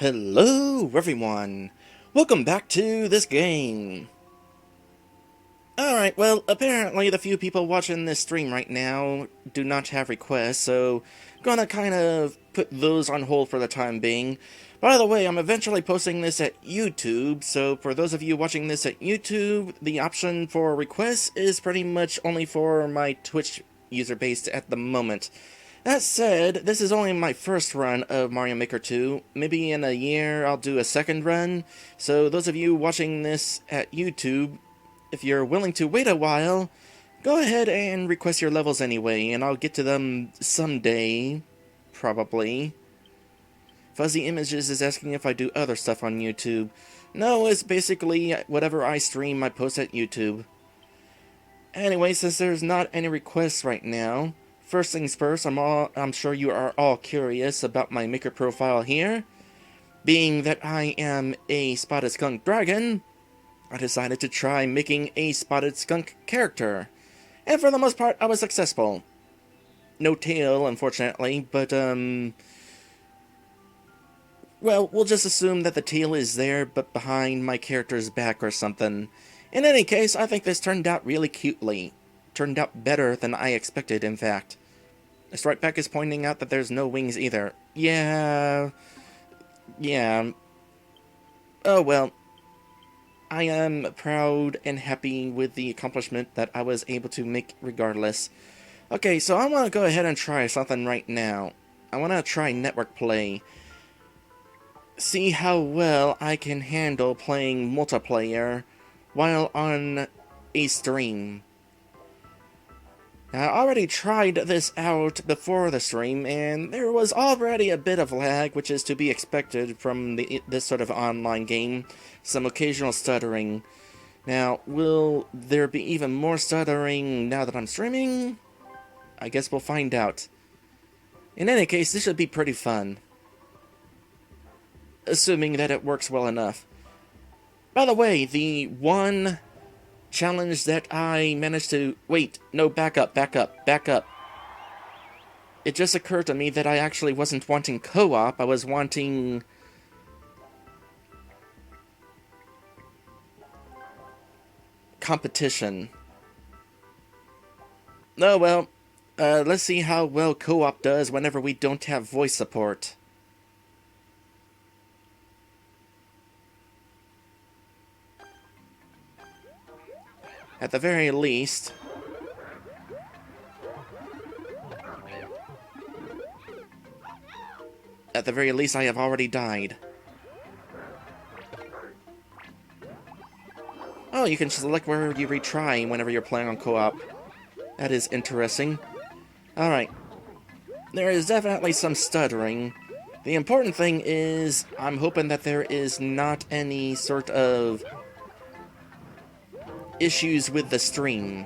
Hello everyone! Welcome back to this game! Alright, well, apparently the few people watching this stream right now do not have requests, so gonna kind of put those on hold for the time being. By the way, I'm eventually posting this at YouTube, so for those of you watching this at YouTube, the option for requests is pretty much only for my Twitch user base at the moment. That said, this is only my first run of Mario Maker 2. Maybe in a year I'll do a second run, so those of you watching this at YouTube, if you're willing to wait a while, go ahead and request your levels anyway, and I'll get to them someday, probably. Fuzzy Images is asking if I do other stuff on YouTube. No, it's basically whatever I stream I post at YouTube. Anyway, since there's not any requests right now, first things first, I'm sure you are all curious about my maker profile here. Being that I am a spotted skunk dragon, I decided to try making a spotted skunk character. And for the most part, I was successful. No tail, unfortunately, but, well, we'll just assume that the tail is there, but behind my character's back or something. In any case, I think this turned out really cutely. Turned out better than I expected, in fact. This right back is pointing out that there's no wings either. Yeah. Oh well. I am proud and happy with the accomplishment that I was able to make regardless. Okay, so I want to go ahead and try something right now. I want to try network play. See how well I can handle playing multiplayer while on a stream. Now, I already tried this out before the stream, and there was already a bit of lag, which is to be expected from this sort of online game. Some occasional stuttering. Now, will there be even more stuttering now that I'm streaming? I guess we'll find out. In any case, this should be pretty fun. Assuming that it works well enough. By the way, the one challenge that I managed to... Wait, no, back up. It just occurred to me that I actually wasn't wanting co-op, I was wanting... competition. Oh well, let's see how well co-op does whenever we don't have voice support. At the very least... I have already died. Oh, you can select where you retry whenever you're playing on co-op. That is interesting. Alright. There is definitely some stuttering. The important thing is, I'm hoping that there is not any sort of issues with the stream.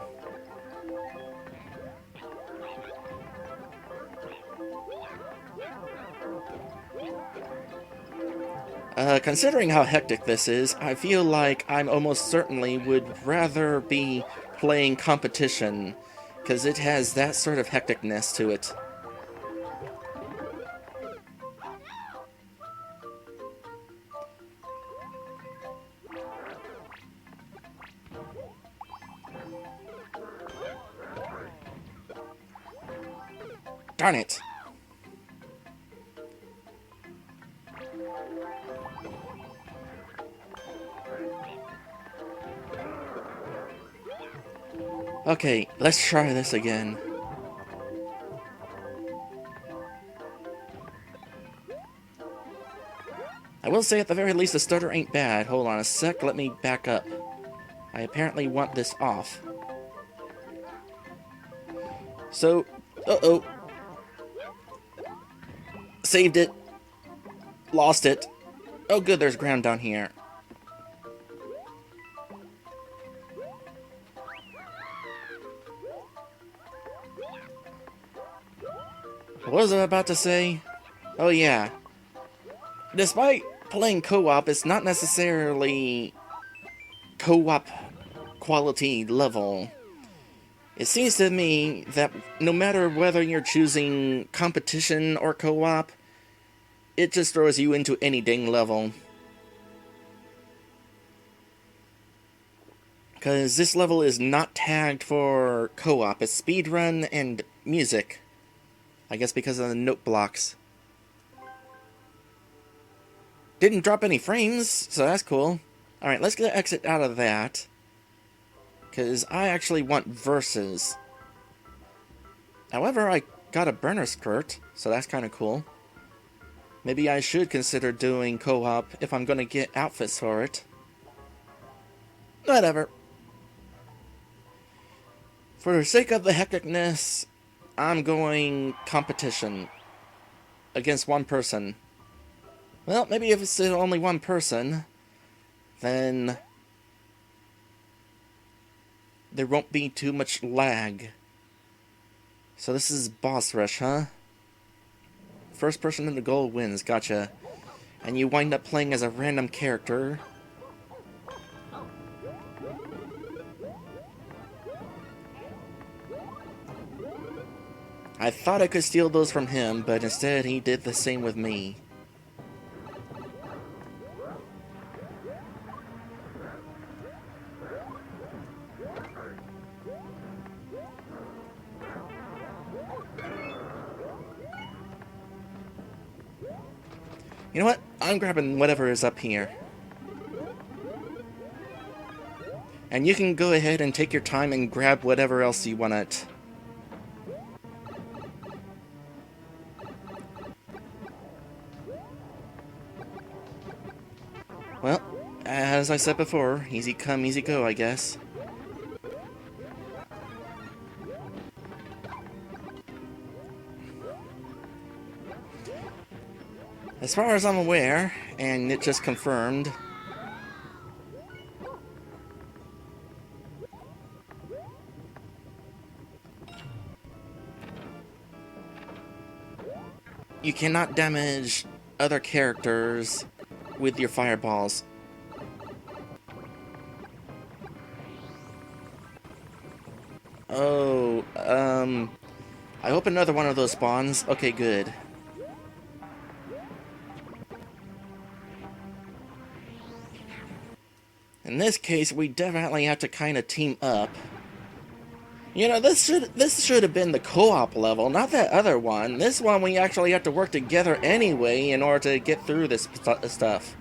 Considering how hectic this is, I feel like I almost certainly would rather be playing competition, because it has that sort of hecticness to it. Darn it! Okay, let's try this again. I will say at the very least the stutter ain't bad. Hold on a sec, let me back up. I apparently want this off. So, uh-oh. Saved it. Lost it. Oh good, there's ground down here. What was I about to say? Oh yeah. Despite playing co-op, it's not necessarily co-op quality level. It seems to me that no matter whether you're choosing competition or co-op, it just throws you into any dang level. Because this level is not tagged for co-op. It's speedrun and music. I guess because of the note blocks. Didn't drop any frames, so that's cool. Alright, let's get exit out of that. Because I actually want verses. However, I got a burner skirt, so that's kind of cool. Maybe I should consider doing co-op if I'm going to get outfits for it. Whatever. For the sake of the hecticness, I'm going competition. Against one person. Well, maybe if it's only one person, then there won't be too much lag. So this is boss rush, huh? First person in the goal wins, gotcha. And you wind up playing as a random character. I thought I could steal those from him, but instead he did the same with me. You know what? I'm grabbing whatever is up here. And you can go ahead and take your time and grab whatever else you want it. Well, as I said before, easy come, easy go, I guess. As far as I'm aware, and it just confirmed, you cannot damage other characters with your fireballs. Oh, I hope another one of those spawns. Okay, good. In this case, we definitely have to kind of team up. You know, this should have been the co-op level, not that other one. This one we actually have to work together anyway in order to get through this stuff.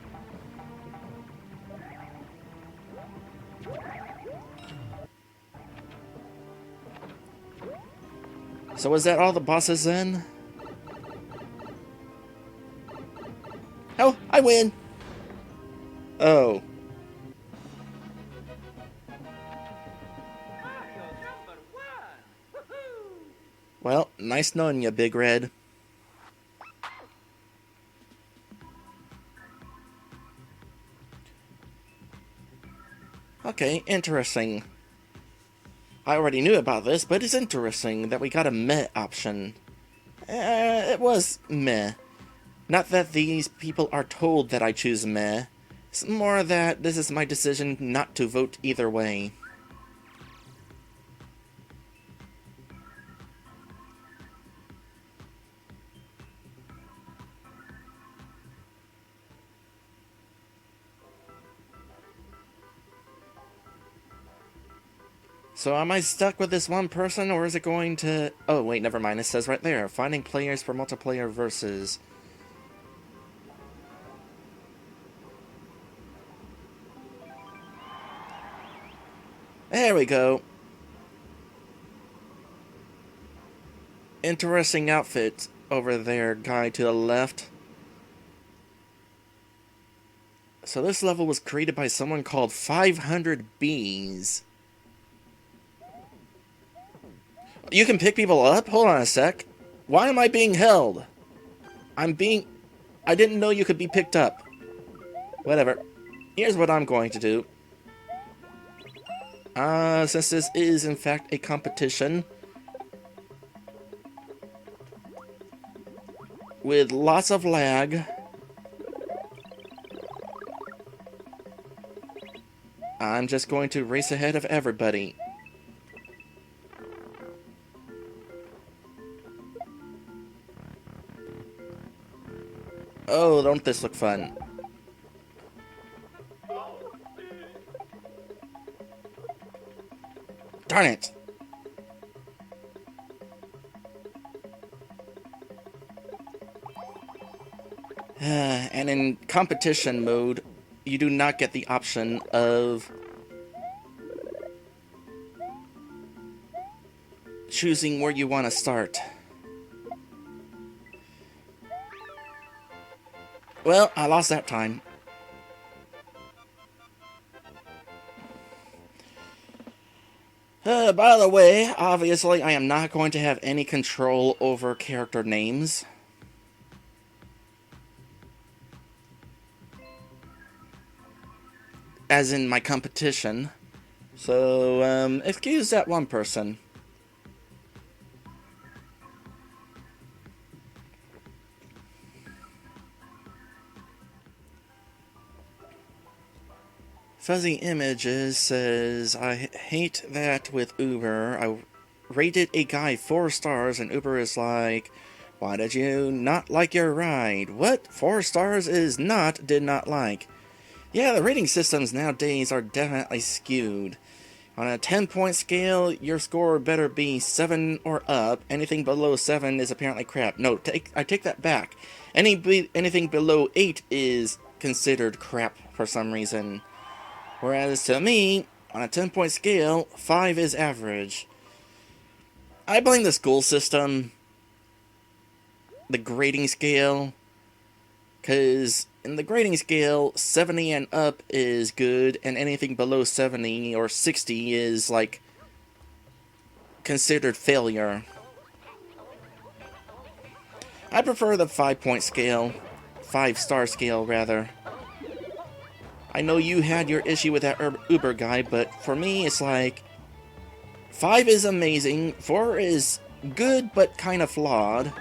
So was that all the bosses then? Oh, I win! Oh. Well, nice knowing you, Big Red. Okay, interesting. I already knew about this, but it's interesting that we got a meh option. It was meh. Not that these people are told that I choose meh. It's more that this is my decision not to vote either way. So am I stuck with this one person, or is it going to... Oh, wait, never mind. It says right there, finding players for multiplayer versus... There we go. Interesting outfit over there, guy to the left. So this level was created by someone called 500 Bees. You can pick people up? Hold on a sec. Why am I being held? I didn't know you could be picked up. Whatever. Here's what I'm going to do. Since this is in fact a competition with lots of lag, I'm just going to race ahead of everybody. Oh, don't this look fun. Darn it! And in competition mode, you do not get the option of choosing where you want to start. Well, I lost that time. By the way, obviously I am not going to have any control over character names. As in my competition. So, excuse that one person. Fuzzy Images says, I hate that with Uber. I rated a guy 4 stars and Uber is like, why did you not like your ride? What? 4 stars is not did not like. Yeah, the rating systems nowadays are definitely skewed. On a 10-point scale, your score better be 7 or up. Anything below 7 is apparently crap. No, I take that back. Anything below 8 is considered crap for some reason. Whereas to me, on a 10-point scale, 5 is average. I blame the school system, the grading scale, because in the grading scale, 70 and up is good, and anything below 70 or 60 is, like, considered failure. I prefer the 5-point scale. 5-star scale, rather. I know you had your issue with that Uber guy, but for me, it's like 5 is amazing, 4 is good but kind of flawed.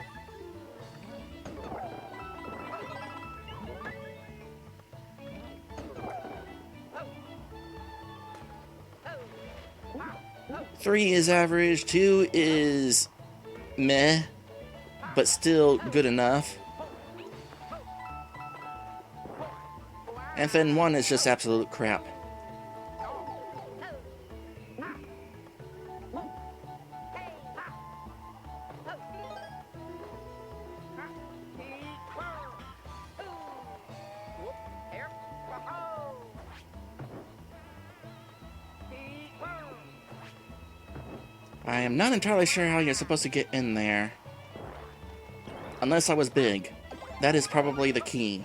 Three is average, 2 is meh, but still good enough. And then 1 is just absolute crap. I am not entirely sure how you're supposed to get in there. Unless I was big. That is probably the key.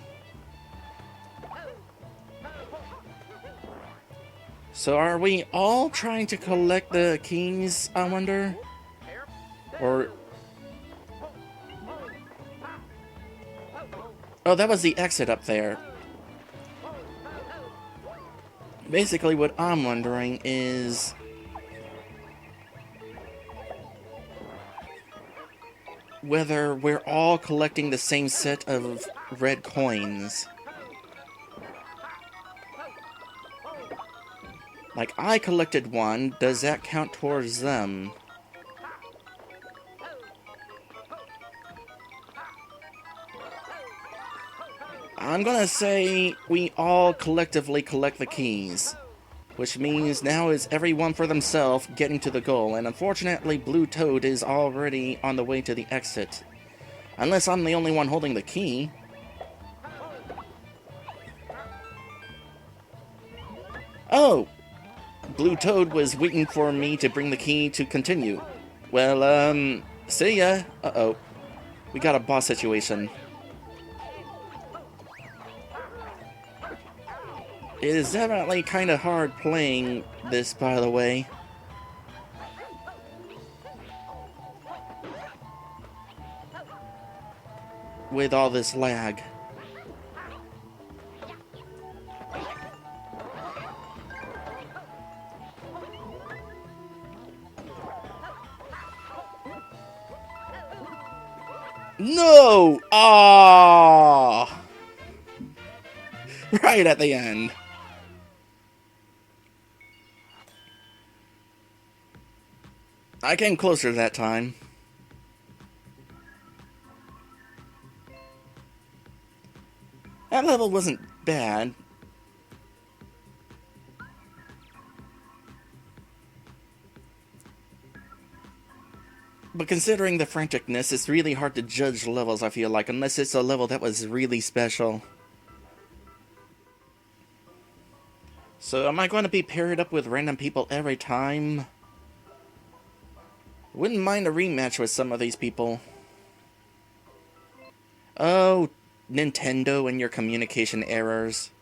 So are we all trying to collect the keys, I wonder? Or... oh, that was the exit up there. Basically what I'm wondering is... whether we're all collecting the same set of red coins. Like, I collected 1, does that count towards them? I'm gonna say we all collectively collect the keys. Which means now is everyone for themselves getting to the goal, and unfortunately Blue Toad is already on the way to the exit. Unless I'm the only one holding the key. Oh! Blue Toad was waiting for me to bring the key to continue. Well, see ya. Uh-oh. We got a boss situation. It is definitely kind of hard playing this, by the way. With all this lag. No! Ah! Right at the end. I came closer that time. That level wasn't bad. But considering the franticness, it's really hard to judge levels, I feel like, unless it's a level that was really special. So am I going to be paired up with random people every time? Wouldn't mind a rematch with some of these people. Oh, Nintendo and your communication errors.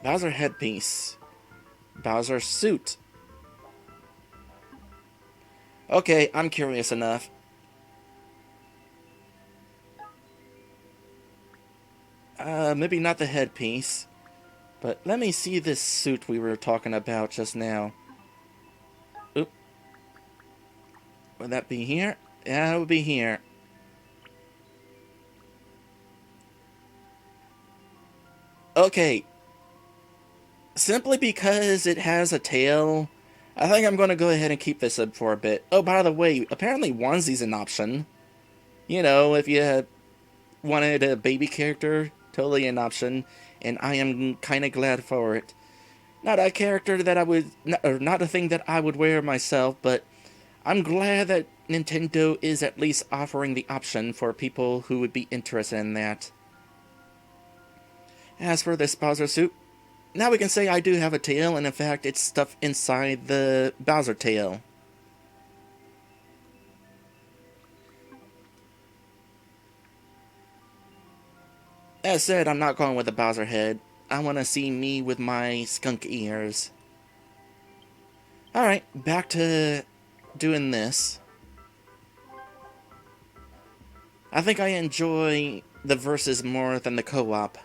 Bowser headpiece. Bowser suit. Okay, I'm curious enough. Maybe not the headpiece. But let me see this suit we were talking about just now. Oop. Would that be here? Yeah, it would be here. Okay. Simply because it has a tail, I think I'm going to go ahead and keep this up for a bit. Oh, by the way, apparently onesies an option. You know, if you wanted a baby character, totally an option. And I am kind of glad for it. Not a character that I would, or not a thing that I would wear myself, but I'm glad that Nintendo is at least offering the option for people who would be interested in that. As for this Bowser suit, now we can say I do have a tail, and in fact it's stuffed inside the Bowser tail. As said, I'm not going with the Bowser head. I want to see me with my skunk ears. Alright, back to doing this. I think I enjoy the versus more than the co-op.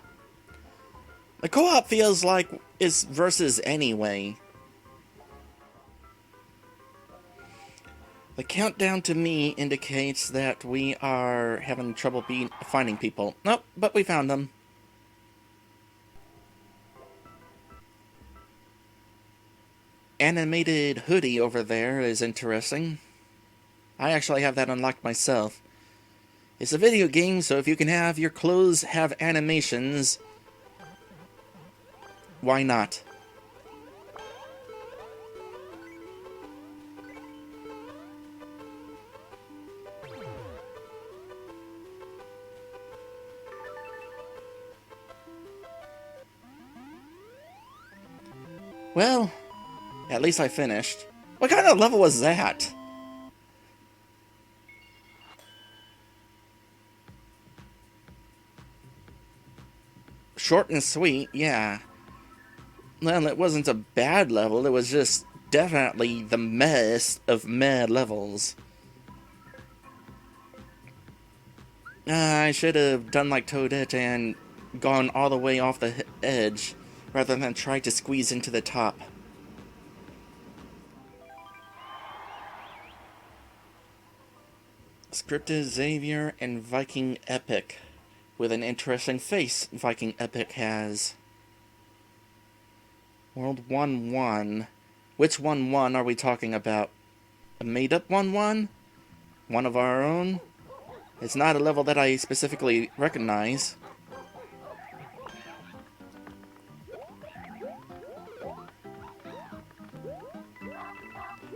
The co-op feels like it's versus anyway. The countdown to me indicates that we are having trouble finding people. Nope, but we found them. Animated hoodie over there is interesting. I actually have that unlocked myself. It's a video game, so if you can have your clothes have animations, why not? Well, at least I finished. What kind of level was that? Short and sweet, yeah. Well, it wasn't a bad level, it was just definitely the mess of mad levels. I should have done like Toadette and gone all the way off the edge, rather than try to squeeze into the top. Scripted Xavier and Viking Epic, with an interesting face Viking Epic has. World 1-1. Which 1-1 are we talking about? A made-up 1-1? One of our own? It's not a level that I specifically recognize.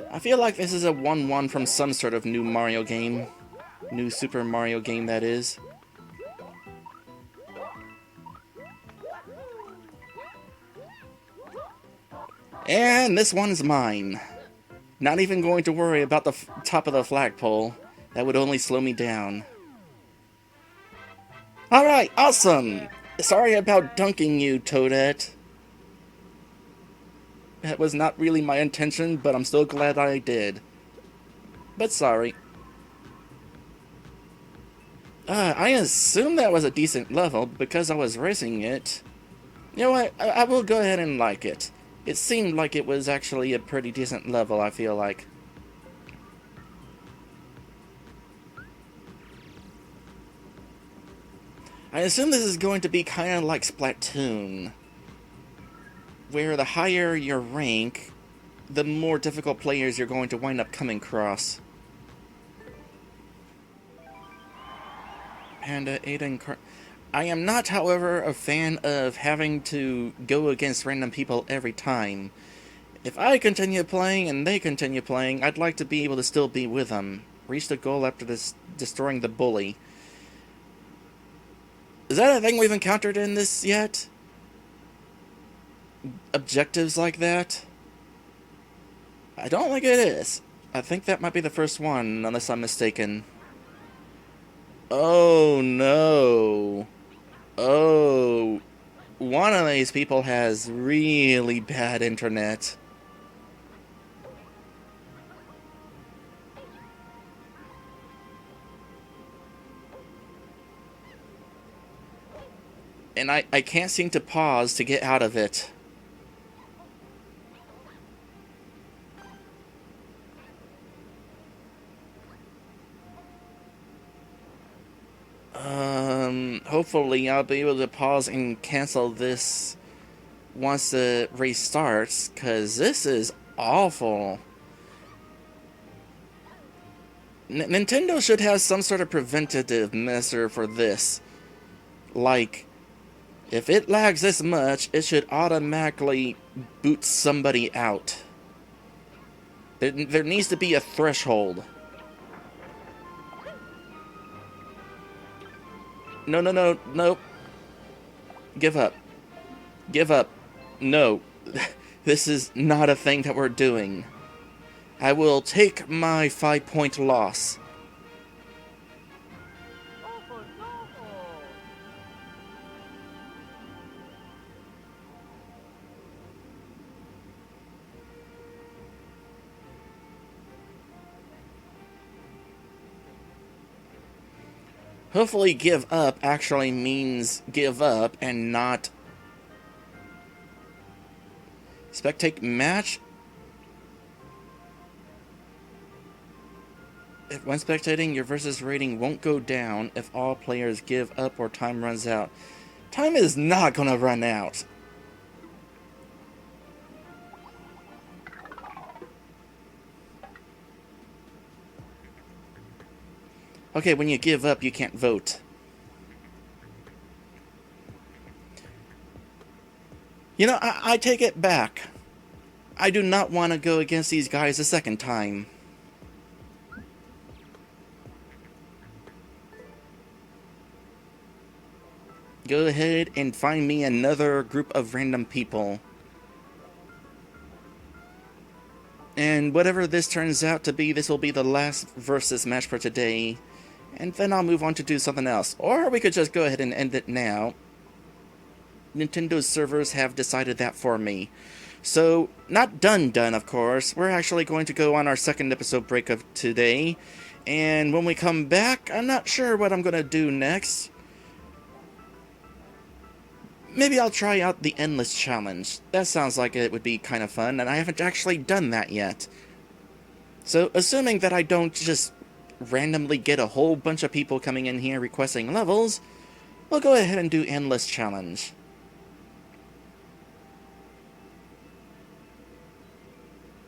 I feel like this is a 1-1 from some sort of new Mario game. New Super Mario game, that is. And this one's mine. Not even going to worry about the top of the flagpole. That would only slow me down. Alright, awesome! Sorry about dunking you, Toadette. That was not really my intention, but I'm still glad I did. But sorry. I assume that was a decent level because I was racing it. You know what? I will go ahead and like it. It seemed like it was actually a pretty decent level, I feel like. I assume this is going to be kind of like Splatoon, where the higher your rank, the more difficult players you're going to wind up coming across. Panda, Ada, and I am not, however, a fan of having to go against random people every time. If I continue playing and they continue playing, I'd like to be able to still be with them. Reach the goal after destroying the bully. Is that a thing we've encountered in this yet? Objectives like that? I don't think it is. I think that might be the first one, unless I'm mistaken. Oh no. Oh. One of these people has really bad internet. And I can't seem to pause to get out of it. Hopefully I'll be able to pause and cancel this once the race starts, because this is awful. Nintendo should have some sort of preventative measure for this. Like, if it lags this much, it should automatically boot somebody out. There needs to be a threshold. No, no, no, no. Give up. Give up. No. This is not a thing that we're doing. I will take my 5-point loss. Hopefully give up actually means give up and not spectate match. If when spectating, your versus rating won't go down if all players give up or time runs out. Time is not gonna run out. Okay, when you give up, you can't vote. You know, I take it back. I do not want to go against these guys a second time. Go ahead and find me another group of random people. And whatever this turns out to be, this will be the last versus match for today. And then I'll move on to do something else. Or we could just go ahead and end it now. Nintendo's servers have decided that for me. So, not done, of course. We're actually going to go on our second episode break of today. And when we come back, I'm not sure what I'm going to do next. Maybe I'll try out the Endless Challenge. That sounds like it would be kind of fun, and I haven't actually done that yet. So, assuming that I don't just randomly get a whole bunch of people coming in here requesting levels, we'll go ahead and do Endless Challenge.